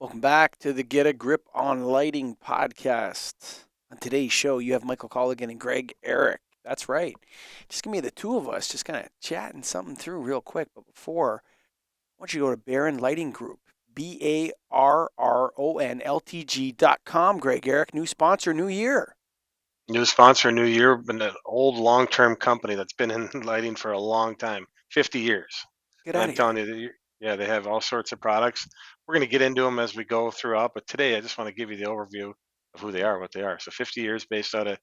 Welcome back to the Get a Grip on Lighting podcast. On today's show, you have Michael Colligan and Greg Ehrich. That's right. Just give me the two of us, just kind of chatting something through real quick. But before, I want you to go to Barron Lighting Group, BARRONLTG.com. Greg Ehrich, new sponsor, new year. New sponsor, new year, been an old long-term company that's been in lighting for a long time, 50 years. Get And out I'm of here. telling you, yeah, they have all sorts of products. We're going to get into them as we go throughout, but today I just want to give you the overview of who they are, what they are. So 50 years based out of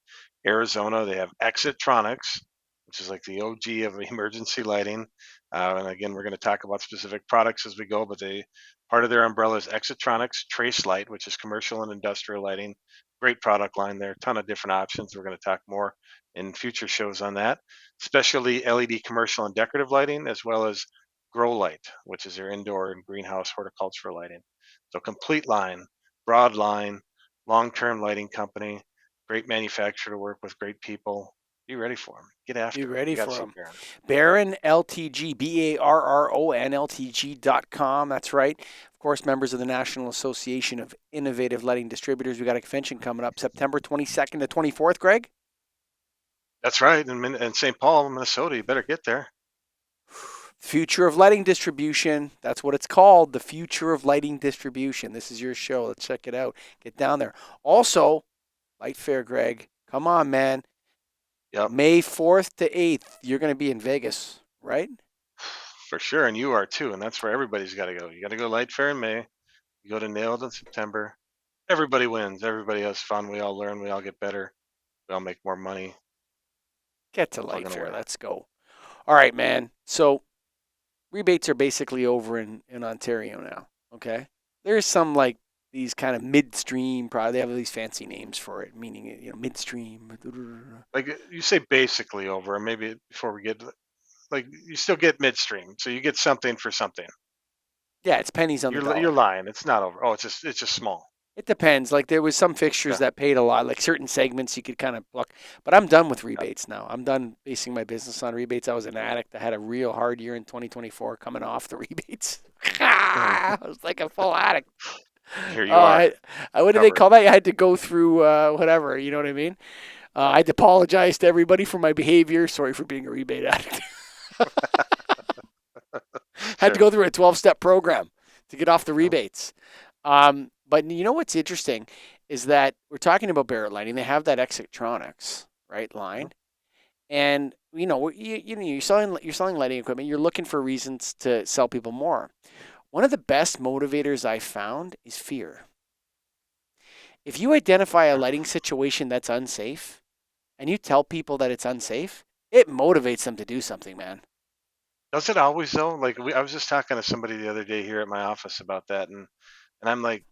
Arizona. They have Exitronics, which is like the OG of emergency lighting. And again, we're going to talk about specific products as we go, but part of their umbrella is Exitronics Trace Light, which is commercial and industrial lighting. Great product line there, ton of different options. We're going to talk more in future shows on that. Especially LED commercial and decorative lighting, as well as Grow Light, which is their indoor and greenhouse horticultural lighting. So complete line, broad line, long-term lighting company, great manufacturer to work with, great people. Be ready for them. Get Be after it. ready You got to for see them. Baron. Barron LTG, BARRONLTG.com. That's right. Of course, members of the National Association of Innovative Lighting Distributors. We got a convention coming up September 22nd to 24th, Greg. That's right. In St. Paul, Minnesota, you better get there. Future of Lighting Distribution. That's what it's called. The Future of Lighting Distribution. This is your show. Let's check it out. Get down there. Also, Light Fair, Greg. Come on, man. Yep, May 4th to 8th, you're going to be in Vegas, right? for sure. And you are too. And that's where everybody's got to go. You got to go Light Fair in May. You go to Nailed in September. Everybody wins. Everybody has fun. We all learn. We all get better. We all make more money. Get to We're Light going to Fair. win. Let's go. All right, man. So rebates are basically over in Ontario now. Okay. There's some like these kind of midstream they have these fancy names for it, meaning midstream. Like you say, basically over. And maybe before we get like you still get midstream, so you get something for something. Yeah, it's pennies on the You're dollar. lying. It's not over. Oh, it's just small. It depends. Like there was some fixtures Okay. that paid a lot, like certain segments you could kind of pluck. But I'm done with Yep. rebates now. I'm done basing my business on rebates. I was an addict. I had a real hard year in 2024 coming off the rebates. I was like a full addict. Here you Oh, are, what do they covered. call that? I had to go through whatever. You know what I mean? I had to apologize to everybody for my behavior. Sorry for being a rebate addict. Had to Sure. go through a 12-step program to get off the Yep. rebates. But you know what's interesting is that we're talking about Barrett Lighting. They have that Exitronics right Yep. line, and you're selling lighting equipment. You're looking for reasons to sell people more. One of the best motivators I found is fear. If you identify a lighting situation that's unsafe, and you tell people that it's unsafe, it motivates them to do something, man. Does it always though? Like I was just talking to somebody the other day here at my office about that, and I'm like,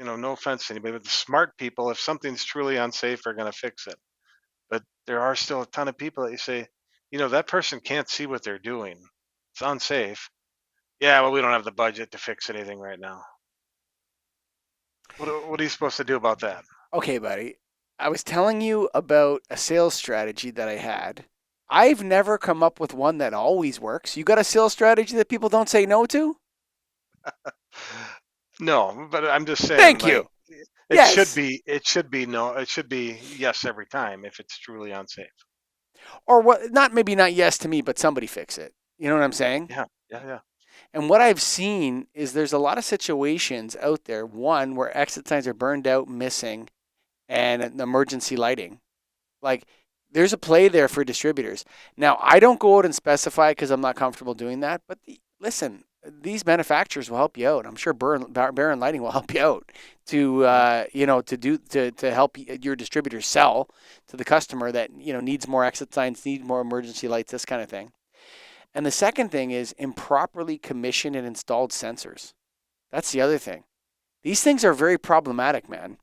no offense to anybody, but the smart people, if something's truly unsafe, are going to fix it. But there are still a ton of people that you say, that person can't see what they're doing. It's unsafe. Yeah, well, we don't have the budget to fix anything right now. What are you supposed to do about that? Okay, buddy. I was telling you about a sales strategy that I had. I've never come up with one that always works. You got a sales strategy that people don't say no to? No, but I'm just saying, Thank like, you. Yes. it should be no, it should be yes every time if it's truly unsafe. Or what not maybe not yes to me, but somebody fix it. You know what I'm saying? Yeah, yeah, yeah. And what I've seen is there's a lot of situations out there, one where exit signs are burned out, missing, and an emergency lighting. Like there's a play there for distributors. Now, I don't go out and specify because I'm not comfortable doing that, but listen, these manufacturers will help you out. I'm sure Baron Lighting will help you out to Mhm. to help your distributor sell to the customer that needs more exit signs, needs more emergency lights, this kind of thing. And the second thing is improperly commissioned and installed sensors. That's the other thing. These things are very problematic, man.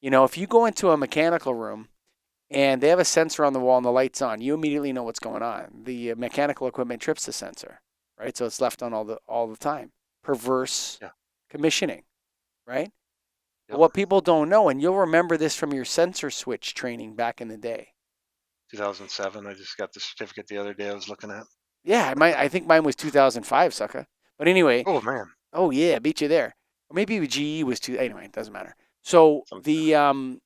If you go into a mechanical room and they have a sensor on the wall and the light's on, you immediately know what's going on. The mechanical equipment trips the sensor, right? So it's left on all the time. Perverse Yeah, commissioning, right? But yep. what people don't know, and you'll remember this from your sensor switch training back in the day. 2007. I just got the certificate the other day. I was looking at. Yeah, I think mine was 2005, sucker. But anyway, Oh man. Oh yeah, beat you there. Or maybe GE was too. Anyway, it doesn't matter. So Some,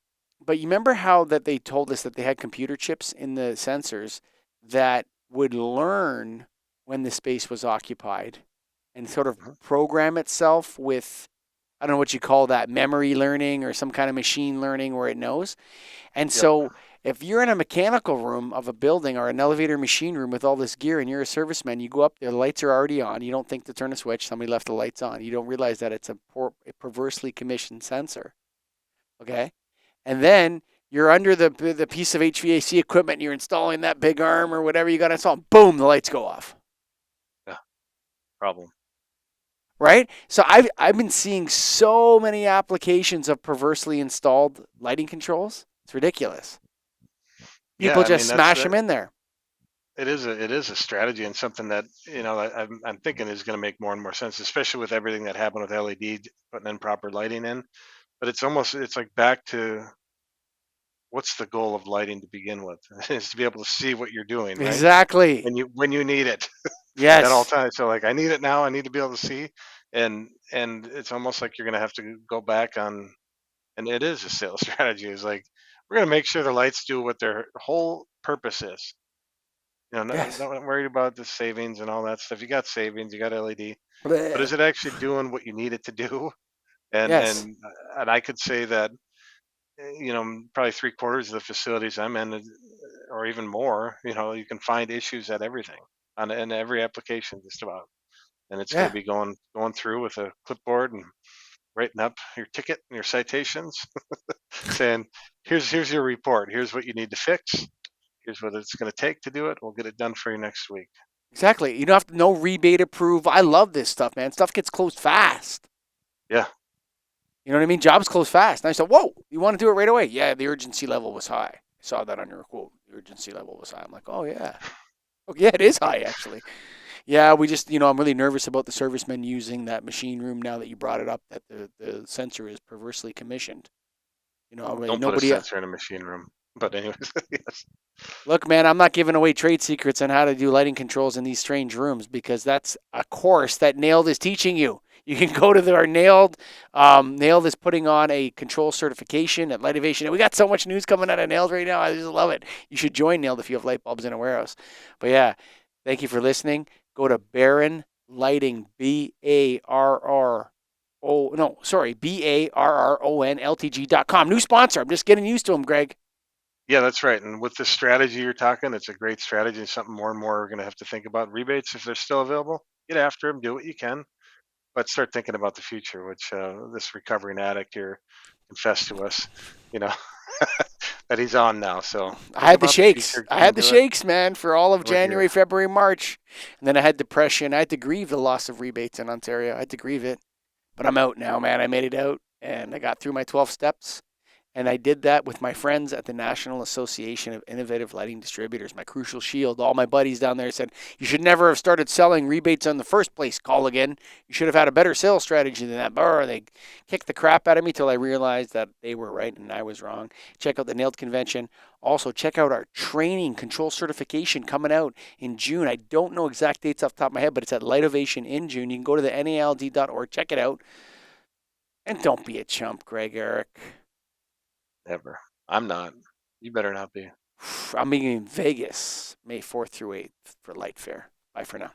but you remember how that they told us that they had computer chips in the sensors that would learn when the space was occupied and sort of mhm. program itself with, I don't know what you call that, memory learning or some kind of machine learning where it knows. And Yep. so if you're in a mechanical room of a building or an elevator machine room with all this gear and you're a serviceman, you go up there, the lights are already on. You don't think to turn a switch, somebody left the lights on. You don't realize that it's a perversely commissioned sensor. Okay? And then you're under the piece of HVAC equipment and you're installing that big arm or whatever you got to install. Boom, the lights go off. Yeah. Problem. Right? So I've been seeing so many applications of perversely installed lighting controls. It's ridiculous. Yeah. People I mean, just smash them in there. it is a strategy and something that, I'm thinking is going to make more and more sense, especially with everything that happened with LED, putting in proper lighting in. But it's like back to what's the goal of lighting to begin with? Is to be able to see what you're doing, right? Exactly. When you need it at all Yes. times. So like I need it now. I need to be able to see, and it's almost like you're gonna have to go back on, and it is a sales strategy. Is like we're gonna make sure the lights do what their whole purpose is. Yes. Not worried about the savings and all that stuff. You got savings, you got LED, but Bleh. is it actually doing what you need it to do? And Yes. and and I could say that probably three quarters of the facilities I'm in, or even more, you can find issues at everything on in every application just about, and it's going to Yeah. be going through with a clipboard and writing up your ticket and your citations, saying, here's your report. Here's what you need to fix. Here's what it's going to take to do it. We'll get it done for you next week. Exactly. You don't have to no rebate approve. I love this stuff, man. Stuff gets closed fast. Yeah, You know what I mean? Jobs close fast. And I said, whoa, you want to do it right away? Yeah, the urgency level was high. I saw that on your quote. The urgency level was high. I'm like, oh yeah. Oh yeah, it is high actually. Yeah, we just, I'm really nervous about the servicemen using that machine room now that you brought it up, that the sensor is perversely commissioned. I mean, don't put a nobody. sensor in a machine room. But anyways, yes, Look, man, I'm not giving away trade secrets on how to do lighting controls in these strange rooms because that's a course that Nailed is teaching you. You can go to our Nailed. Nailed is putting on a control certification at Lightivation. And we got so much news coming out of Nailed right now. I just love it. You should join Nailed if you have light bulbs in a warehouse. But yeah, thank you for listening. Go to Baron Lighting, BARRON LTG.com. New sponsor. I'm just getting used to them, Greg. yeah, that's right. And with the strategy you're talking, it's a great strategy and something more and more we're going to have to think about. Rebates, if they're still available, get after them, do what you can, but start thinking about the future, which this recovering addict here confessed to us, you know, that he's on now. So I think had the about the shakes. future, I get had the into it. shakes, man, for all of We're here. January, February, March. And then I had depression. I had to grieve the loss of rebates in Ontario. I had to grieve it. But I'm out now, man. I made it out and I got through my 12 steps. And I did that with my friends at the National Association of Innovative Lighting Distributors, my crucial shield. All my buddies down there said, you should never have started selling rebates in the first place, Colligan. You should have had a better sales strategy than that. Brr, they kicked the crap out of me till I realized that they were right and I was wrong. Check out the Nailed Convention. Also, check out our training control certification coming out in June. I don't know exact dates off the top of my head, but it's at Lightovation in June. You can go to the NALD.org, check it out. And don't be a chump, Greg Ehrich. Never. I'm not. You better not be. I'm being in Vegas May 4th through 8th for Light Fair. Bye for now.